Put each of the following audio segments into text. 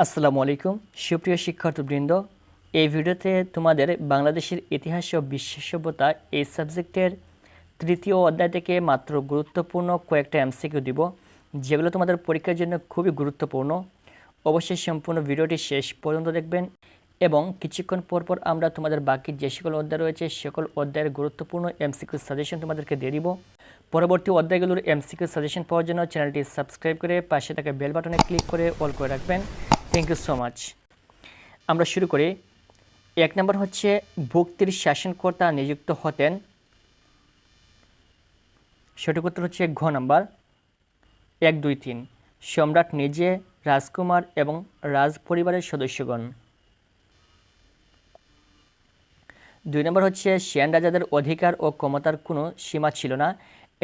আসসালামু আলাইকুম সুপ্রিয় শিক্ষার্থীবৃন্দ, এই ভিডিওতে তোমাদের বাংলাদেশের ইতিহাস ও বিশ্ব সভ্যতা এই সাবজেক্টের তৃতীয় অধ্যায় থেকে মাত্র গুরুত্বপূর্ণ কয়েকটা এমসিকিউ দিব, যেগুলো তোমাদের পরীক্ষার জন্য খুবই গুরুত্বপূর্ণ। অবশ্যই সম্পূর্ণ ভিডিওটি শেষ পর্যন্ত দেখবেন এবং কিছুক্ষণ পরপর আমরা তোমাদের বাকি যে সকল অধ্যায় রয়েছে সকল অধ্যায়ের গুরুত্বপূর্ণ এমসিকিউ সাজেশন তোমাদেরকে দিয়ে দিব। পরবর্তী অধ্যায়গুলোর এমসিকিউ সাজেশন পাওয়ার জন্য চ্যানেলটি সাবস্ক্রাইব করে পাশে থাকা বেল বাটনে ক্লিক করে অল করে রাখবেন। Thank you so much. আমরা শুরু করি। 1 নম্বর হচ্ছে ভক্তির শাসনকর্তা নিযুক্ত হতেন। সঠিক উত্তর হচ্ছে ঘ নাম্বার 1, 2, 3 সম্রাট নিজে, রাজকুমার এবং রাজ পরিবারের সদস্যগণ। 2 নম্বর হচ্ছে সেন রাজাদের অধিকার ও ক্ষমতার কোনো সীমা ছিল না,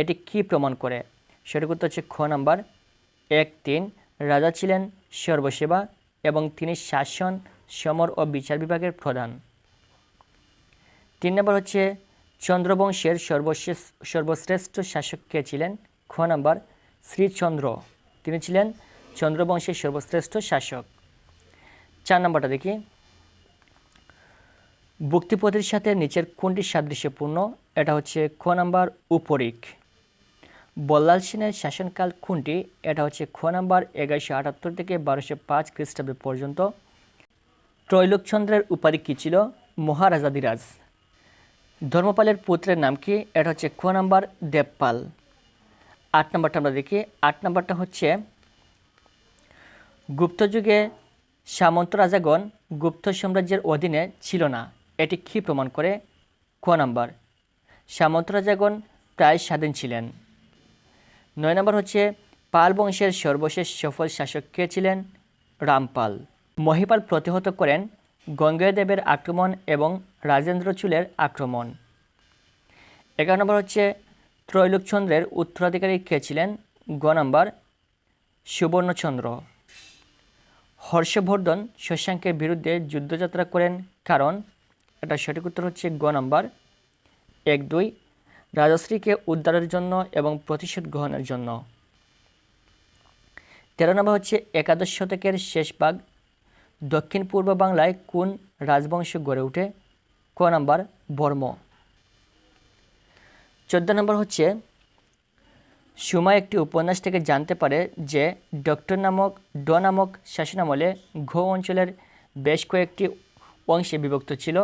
এটি কি প্রমাণ করে? সঠিক উত্তর হচ্ছে খ নাম্বার 1, 3 রাজা ছিলেন সর্বসেবা এবং তিনি শাসন, সমর ও বিচার বিভাগের প্রধান। 3 নম্বর হচ্ছে চন্দ্রবংশের সর্বশ্রেষ্ঠ শাসক কে ছিলেন? খ নাম্বার শ্রীচন্দ্র, তিনি ছিলেন চন্দ্রবংশের সর্বশ্রেষ্ঠ শাসক। 4 নম্বরটা দেখি। ভক্তিপতির সাথে নিচের কোনটি সাদৃশ্যপূর্ণ? এটা হচ্ছে খ নাম্বার উপরিক। বল্লাল সেনের শাসনকাল কোনটি? এটা হচ্ছে খ নাম্বার 1178 থেকে 1205 খ্রিস্টাব্দ পর্যন্ত। ত্রৈলোকচন্দ্রের উপাধি কী ছিল? মহারাজাধিরাজ। ধর্মপালের পুত্রের নাম কি? এটা হচ্ছে খ নাম্বার দেবপাল। 8 নম্বরটা আমরা দেখি। 8 নম্বরটা হচ্ছে গুপ্তযুগে সামন্ত রাজাগণ গুপ্ত সাম্রাজ্যের অধীনে ছিল না, এটি কি প্রমাণ করে? ক নাম্বার সামন্ত রাজাগণ প্রায় স্বাধীন ছিলেন। 9 নম্বর হচ্ছে পাল বংশের সর্বশেষ সফল শাসক কে ছিলেন? রামপাল। মহিপাল প্রতিহত করেন গঙ্গেয়দেবের আক্রমণ এবং রাজেন্দ্র চুলের আক্রমণ। 11 নম্বর হচ্ছে ত্রৈলোকচন্দ্রের উত্তরাধিকারী কে ছিলেন? গ নাম্বার সুবর্ণচন্দ্র। হর্ষবর্ধন শশাঙ্কের বিরুদ্ধে যুদ্ধযাত্রা করেন কারণ? এটা সঠিক উত্তর হচ্ছে গ নাম্বার 1, 2 রাজশ্রীকে উদ্ধারের জন্য এবং প্রতিশোধ গ্রহণের জন্য। 13 নম্বর হচ্ছে একাদশ শতকের শেষ ভাগ দক্ষিণ পূর্ব বাংলায় কোন রাজবংশ গড়ে ওঠে? ক নাম্বার বর্ম। 14 নম্বর হচ্ছে সুমা একটি উপন্যাস থেকে জানতে পারে যে ড নামক শাসনামলে ঘ অঞ্চলের বেশ কয়েকটি অংশে বিভক্ত ছিল।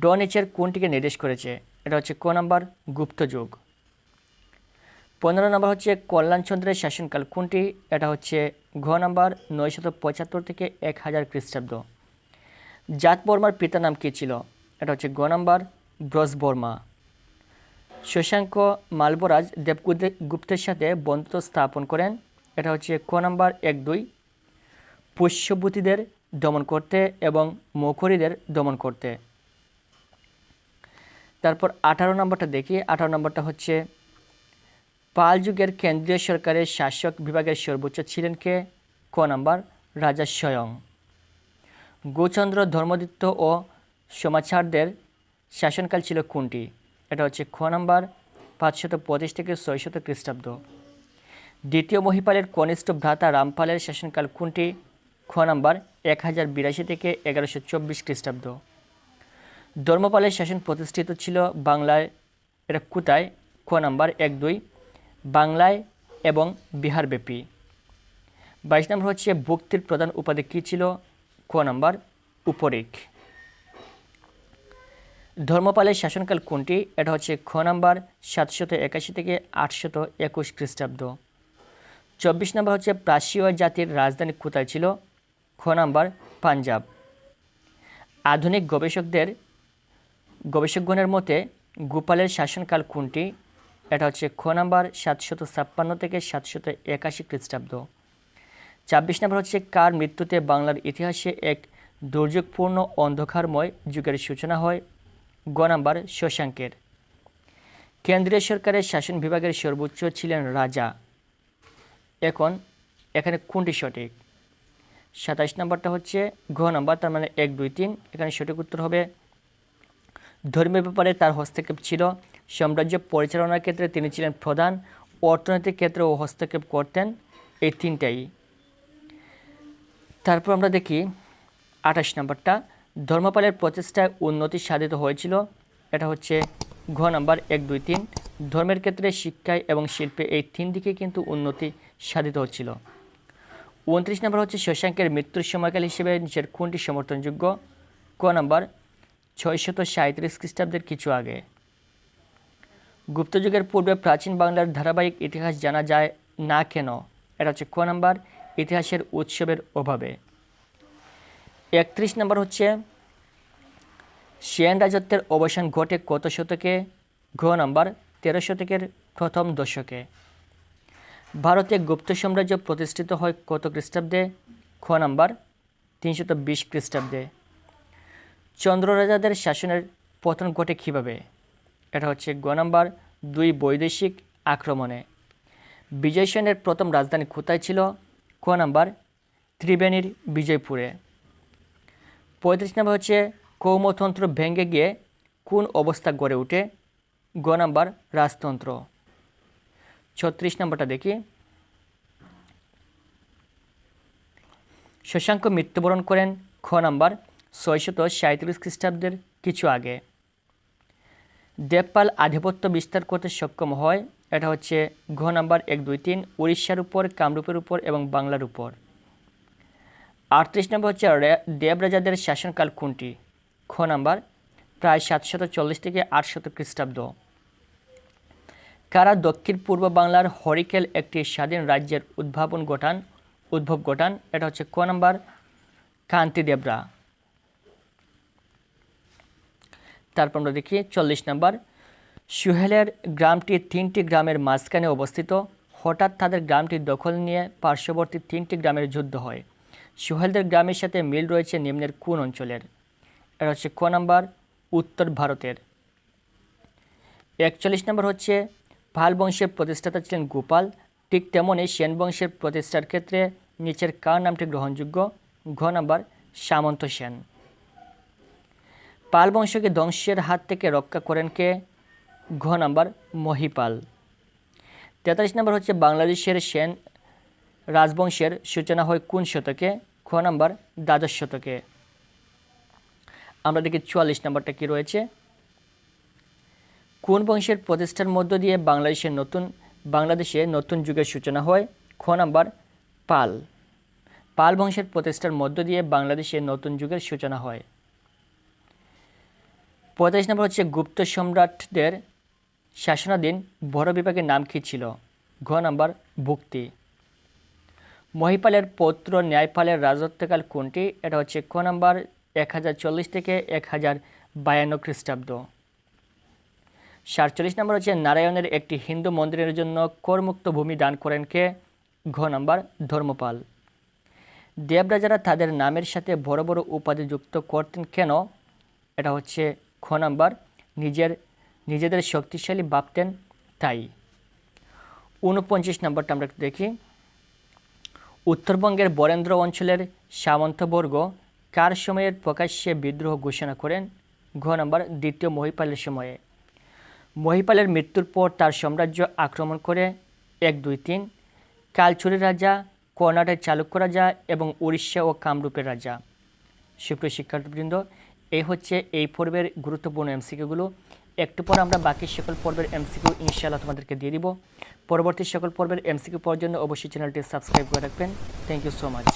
ড নিচের কোনটিকে নির্দেশ করেছে? এটা হচ্ছে ক নাম্বার গুপ্তযুগ। 15 নম্বর হচ্ছে কল্যাণচন্দ্রের শাসনকাল কোনটি? এটা হচ্ছে ঘ নাম্বার 975 থেকে 1000 খ্রিস্টাব্দ। জাতবর্মার পিতার নাম কী ছিল? এটা হচ্ছে গ নাম্বার ব্রজবর্মা। শশাঙ্ক মালবরাজ দেবগুপ্তের সাথে বন্ধুত্ব স্থাপন করেন। এটা হচ্ছে ক নাম্বার 1, 2 পুষ্যভূতিদের দমন করতে এবং মৌখরীদের দমন করতে। তারপর 18 নম্বরটা দেখি। 18 নম্বরটা হচ্ছে পাল যুগের কেন্দ্রীয় সরকারের শাসক বিভাগের সর্বোচ্চ ছিলেন কে? ক নাম্বার রাজা স্বয়ং। গোচন্দ্র, ধর্মদিত্য ও সমাচারদের শাসনকাল ছিল কোনটি? এটা হচ্ছে খ নাম্বার 525 থেকে 600 খ্রিস্টাব্দ। দ্বিতীয় মহিপালের কনিষ্ঠ ভ্রাতা রামপালের শাসনকাল কোনটি? খ নাম্বার 1082 থেকে 1124 খ্রিস্টাব্দ। ধর্মপালের শাসন প্রতিষ্ঠিত ছিল বাংলায়, এটা কোথায়? খ নাম্বার 1, 2 বাংলায় এবং বিহারব্যাপী। 22 নম্বর হচ্ছে ভক্তির প্রধান উপাধি কী ছিল? ক নাম্বার উপরিক। ধর্মপালের শাসনকাল কোনটি? এটা হচ্ছে খ নাম্বার 781 থেকে 821 খ্রিস্টাব্দ। 24 নম্বর হচ্ছে প্রাচ্যীয় জাতির রাজধানী কোথায় ছিল? খ নাম্বার পাঞ্জাব। আধুনিক গবেষকগণের মতে গোপালের শাসনকাল কোনটি? এটা হচ্ছে খ নাম্বার 756 থেকে 781 খ্রিস্টাব্দ। 26 নম্বর হচ্ছে কার মৃত্যুতে বাংলার ইতিহাসে এক দুর্যোগপূর্ণ অন্ধকারময় যুগের সূচনা হয়? গ নাম্বার শশাঙ্কের। কেন্দ্রীয় সরকারের শাসন বিভাগের সর্বোচ্চ ছিলেন রাজা। এখানে কোনটি সঠিক? 27 নম্বরটা হচ্ছে ঘ নাম্বার, তার মানে 1, 2, 3 এখানে সঠিক উত্তর হবে। ধর্মীয় ব্যাপারে তার হস্তক্ষেপ ছিল। সাম্রাজ্য পরিচালনার ক্ষেত্রে তিনি ছিলেন প্রধান। অর্থনৈতিক ক্ষেত্রেও হস্তক্ষেপ করতেন। এই তিনটাই। তারপর আমরা দেখি 28 নম্বরটা, ধর্মপালের প্রচেষ্টায় উন্নতি সাধিত হয়েছিল। এটা হচ্ছে ঘ নাম্বার 1, 2, 3। ধর্মের ক্ষেত্রে, শিক্ষায় এবং শিল্পে এই 3 দিকে কিন্তু উন্নতি সাধিত হচ্ছিল। 29 নম্বর হচ্ছে শশাঙ্কের মৃত্যুর সময়কাল হিসেবে নিচের কোনটি সমর্থনযোগ্য? ক নাম্বার 637 খ্রিস্টাব্দের কিছু আগে। গুপ্তযুগের পূর্বে প্রাচীন বাংলার ধারাবাহিক ইতিহাস জানা যায় না কেন? এটা হচ্ছে ক নাম্বার ইতিহাসের উৎসবের অভাবে। 31 নম্বর হচ্ছে সেন রাজত্বের অবসান ঘটে কত শতকে? ঘ নাম্বার 13 শতকের প্রথম দশকে। ভারতে গুপ্ত সাম্রাজ্য প্রতিষ্ঠিত হয় কত খ্রিস্টাব্দে? খ নাম্বার 320 খ্রিস্টাব্দে। চন্দ্র রাজাদের শাসনের পতন ঘটে কীভাবে? এটা হচ্ছে গ নাম্বার 2 বৈদেশিক আক্রমণে। বিজয় সেনের প্রথম রাজধানী কোথায় ছিল? ক নাম্বার ত্রিবেণীর বিজয়পুরে। 35 নম্বর হচ্ছে কৌমতন্ত্র ভেঙে গিয়ে কোন অবস্থা গড়ে ওঠে? গ নাম্বার রাজতন্ত্র। 36 নম্বরটা দেখি, শশাঙ্ক মৃত্যুবরণ করেন খ নাম্বার 637 খ্রিস্টাব্দের কিছু আগে। দেবপাল আধিপত্য বিস্তার করতে সক্ষম হয়। এটা হচ্ছে ঘ নাম্বার 1, 2, 3 উড়িষ্যার উপর, কামরূপের উপর এবং বাংলার উপর। 38 নম্বর হচ্ছে দেবরাজাদের শাসনকাল কোনটি? খ নাম্বার প্রায় 740 থেকে 800 খ্রিস্টাব্দ। কারা দক্ষিণ পূর্ব বাংলার হরিকেল একটি স্বাধীন রাজ্যের উদ্ভব ঘটান? এটা হচ্ছে ক নাম্বার কান্তিদেবরা। তারপর আমরা দেখি 40 নম্বর, সুহেলের গ্রামটি 3টি গ্রামের মাঝখানে অবস্থিত। হঠাৎ তাদের গ্রামটি দখল নিয়ে পার্শ্ববর্তী 3টি গ্রামের যুদ্ধ হয়। সুহেলদের গ্রামের সাথে মিল রয়েছে নিম্নের কোন অঞ্চলের? এটা হচ্ছে ক নাম্বার উত্তর ভারতের। 41 নম্বর হচ্ছে পাল বংশের প্রতিষ্ঠাতা ছিলেন গোপাল। ঠিক তেমনই সেন বংশের প্রতিষ্ঠার ক্ষেত্রে নিচের কার নামটি গ্রহণযোগ্য? ঘ নাম্বার সামন্ত সেন। পাল বংশকে ধ্বংসের হাত থেকে রক্ষা করেন কে? ঘ নাম্বার মহিপাল। 43 নম্বর হচ্ছে বাংলাদেশের সেন রাজবংশের সূচনা হয় কোন শতকে? খ নাম্বার দ্বাদশ শতকে। আমরা দেখি 44 নম্বরটা কি রয়েছে, কোন বংশের প্রতিষ্ঠার মধ্য দিয়ে বাংলাদেশে নতুন যুগের সূচনা হয়? খ নাম্বার পাল। পাল বংশের প্রতিষ্ঠার মধ্য দিয়ে বাংলাদেশে নতুন যুগের সূচনা হয়। 45 নম্বর হচ্ছে গুপ্ত সম্রাটদের শাসনাধীন বড় বিভাগের নাম কী ছিল? ঘ নাম্বার ভুক্তি। মহিপালের পৌত্র ন্যায়পালের রাজত্বকাল কোনটি? এটা হচ্ছে ক নাম্বার 1040 থেকে 1052 খ্রিস্টাব্দ। 47 নম্বর হচ্ছে নারায়ণের একটি হিন্দু মন্দিরের জন্য করমুক্ত ভূমি দান করেন কে? ঘ নাম্বার ধর্মপাল। দেবরাজারা তাদের নামের সাথে বড় বড় উপাধি যুক্ত করতেন কেন? এটা হচ্ছে খ নাম্বার নিজেদের শক্তিশালী ভাবতেন তাই। 49 নম্বরটা আমরা দেখি, উত্তরবঙ্গের বরেন্দ্র অঞ্চলের সামন্তবর্গ কার সময়ের প্রকাশ্যে বিদ্রোহ ঘোষণা করেন? ঘ নাম্বার দ্বিতীয় মহিপালের সময়ে। মহিপালের মৃত্যুর পর তার সাম্রাজ্য আক্রমণ করে 1, 2, 3 কালচুরের রাজা, কর্ণাটের চালুক্য রাজা এবং উড়িষ্যা ও কামরূপের রাজা। সুপ্রিয় শিক্ষার্থীবৃন্দ, এই হচ্ছে এই পর্বের গুরুত্বপূর্ণ এমসিকিউগুলো। একটু পর আমরা বাকি সকল পর্বের এমসিকিউ ইনশাআল্লাহ তোমাদেরকে দিয়ে দিব। পরবর্তী সকল পর্বের এমসিকিউ পাওয়ার জন্য অবশ্যই চ্যানেলটি সাবস্ক্রাইব করে রাখবেন। Thank you so much.